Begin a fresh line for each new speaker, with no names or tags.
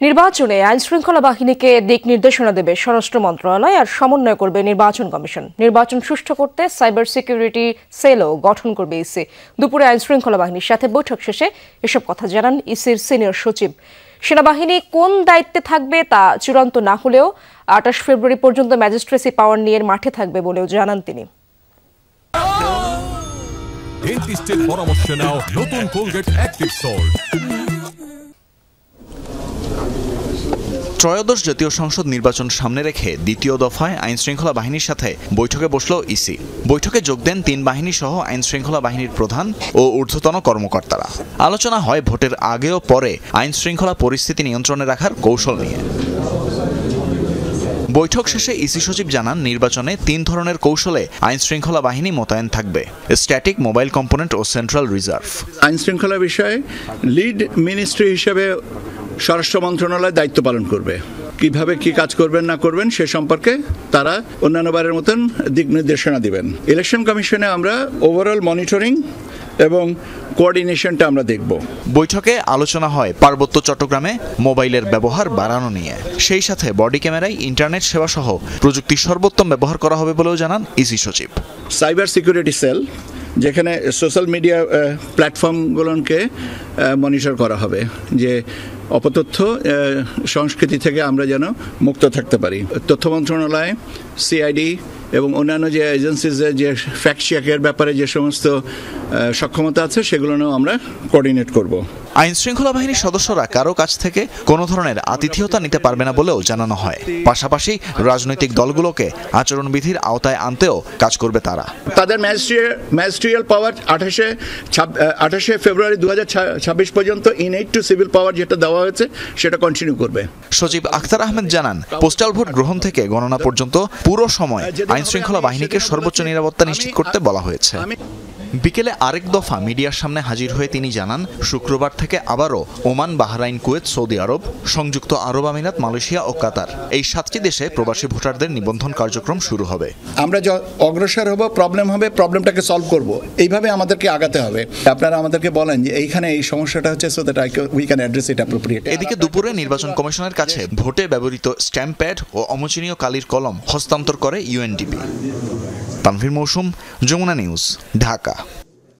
নির্বাচনে আইনশৃঙ্খলা বাহিনীকে দিক নির্দেশনা দেবে স্বরাষ্ট্র মন্ত্রণালয় আর সমন্বয় করবে নির্বাচন কমিশন। নির্বাচন সুষ্ঠু করতে সাইবার সিকিউরিটি সেলও গঠন করবে ইসি। দুপুরে আইনশৃঙ্খলা বাহিনীর সাথে বৈঠক শেষে এসব কথা জানান ইসির সিনিয়র সচিব। সেনাবাহিনী কোন দায়িত্বে থাকবে তা চূড়ান্ত না হলেও ২৮ ফেব্রুয়ারি পর্যন্ত ম্যাজিস্ট্রেসি পাওয়ার নিয়ে মাঠে থাকবে বলেও জানান তিনি।
ডেন্টিস্টের পরামর্শ নাও নতুন কোলগেট অ্যাক্টিভ সল্ট।
ত্রয়োদশ জাতীয় সংসদ নির্বাচন সামনে রেখে দ্বিতীয় দফায় আইনশৃঙ্খলা বাহিনীর সাথে বৈঠকে বসল ইসি। বৈঠকে যোগ দেন ৩ বাহিনী সহ আইনশৃঙ্খলা বাহিনীর প্রধান ও ঊর্ধ্বতন কর্মকর্তারা। আলোচনা হয় ভোটের আগে ও পরে আইনশৃঙ্খলা পরিস্থিতি নিয়ন্ত্রণে রাখার কৌশল নিয়ে। বৈঠক শেষে ইসি সচিব জানান, নির্বাচনে ৩ ধরনের কৌশলে আইনশৃঙ্খলা বাহিনী মোতায়েন থাকবে: স্ট্যাটিক, মোবাইল কম্পোনেন্ট ও সেন্ট্রাল রিজার্ভ।
আইনশৃঙ্খলা বিষয়ে লিড মিনিস্ট্রি হিসেবে স্বরাষ্ট্র মন্ত্রণালয় দায়িত্ব পালন করবে। কিভাবে কি কাজ করবেন না করবেন সে সম্পর্কে তারা অন্যান্য বারের মতন দিক নির্দেশনা দিবেন। ইলেকশন কমিশনে আমরা ওভারঅল মনিটরিং এবং কোঅর্ডিনেশনটা আমরা দেখব।
বৈঠকে আলোচনা হয় পার্বত্য চট্টগ্রামে মোবাইলের ব্যবহার বাড়ানো নিয়ে। সেই সাথে বডি ক্যামেরায় ইন্টারনেট সেবা সহ প্রযুক্তির সর্বোত্তম ব্যবহার করা হবে বলেও জানান ইসি সচিব।
সাইবার সিকিউরিটি সেল, যেখানে সোশ্যাল মিডিয়া প্ল্যাটফর্মগুলোকে মনিটর করা হবে, যে অপতথ্য সংস্কৃতি থেকে আমরা যেন মুক্ত থাকতে পারি। তথ্য মন্ত্রণালয়, সিআইডি এবং অন্যান্য যে এজেন্সিজের যে ফ্যাক্ট চেকের ব্যাপারে যে সমস্ত সক্ষমতা আছে সেগুলো নিয়েও আমরা কোঅর্ডিনেট করব।
আইন শৃঙ্খলা বাহিনীর সদস্যরা কারো কাছ থেকে কোনো ধরনের আতিথেয়তা নিতে পারবে না বলেও জানানো হয়। পাশাপাশি রাজনৈতিক দলগুলোকে আচরণবিধির আওতায় আনতেও কাজ করবে তারা।
তাদের ম্যাজিস্ট্রিয়াল পাওয়ার 28 ফেব্রুয়ারি 2026 পর্যন্ত ইনএইড টু সিভিল পাওয়ার যেটা দেওয়া হয়েছে সেটা কন্টিনিউ করবে।
সচিব আখতার আহমেদ জানান, পোস্টাল ভোট গ্রহণ থেকে গণনা পর্যন্ত পুরো সময় আইন শৃঙ্খলা বাহিনীকে সর্বোচ্চ নিরাপত্তা নিশ্চিত করতে বলা হয়েছে। বিকেলে আরেক দফা মিডিয়ার সামনে হাজির হয়ে তিনি জানান, শুক্রবার থেকে আবারও ওমান, বাহরাইন, কুয়েত, সৌদি আরব, সংযুক্ত আরব আমিরাত, মালয়েশিয়া ও কাতার, এই 7টি দেশে প্রবাসী ভোটারদের নিবন্ধন কার্যক্রম শুরু হবে।
আমরা অগ্রসর হব, প্রবলেম হবে, প্রবলেমটাকে সলভ করব, এইভাবে আমাদেরকে আগাতে হবে। আপনারা আমাদেরকে বলেন যে এইখানে এই সমস্যাটা হচ্ছে, so that we can address it appropriate.
এদিকে দুপুরে নির্বাচন কমিশনের কাছে ভোটে ব্যবহৃত স্ট্যাম্প প্যাড ও অমোচনীয় কালির কলম হস্তান্তর করে ইউএনডিপি। তানভীর মৌসুম, যমুনা নিউজ, ঢাকা।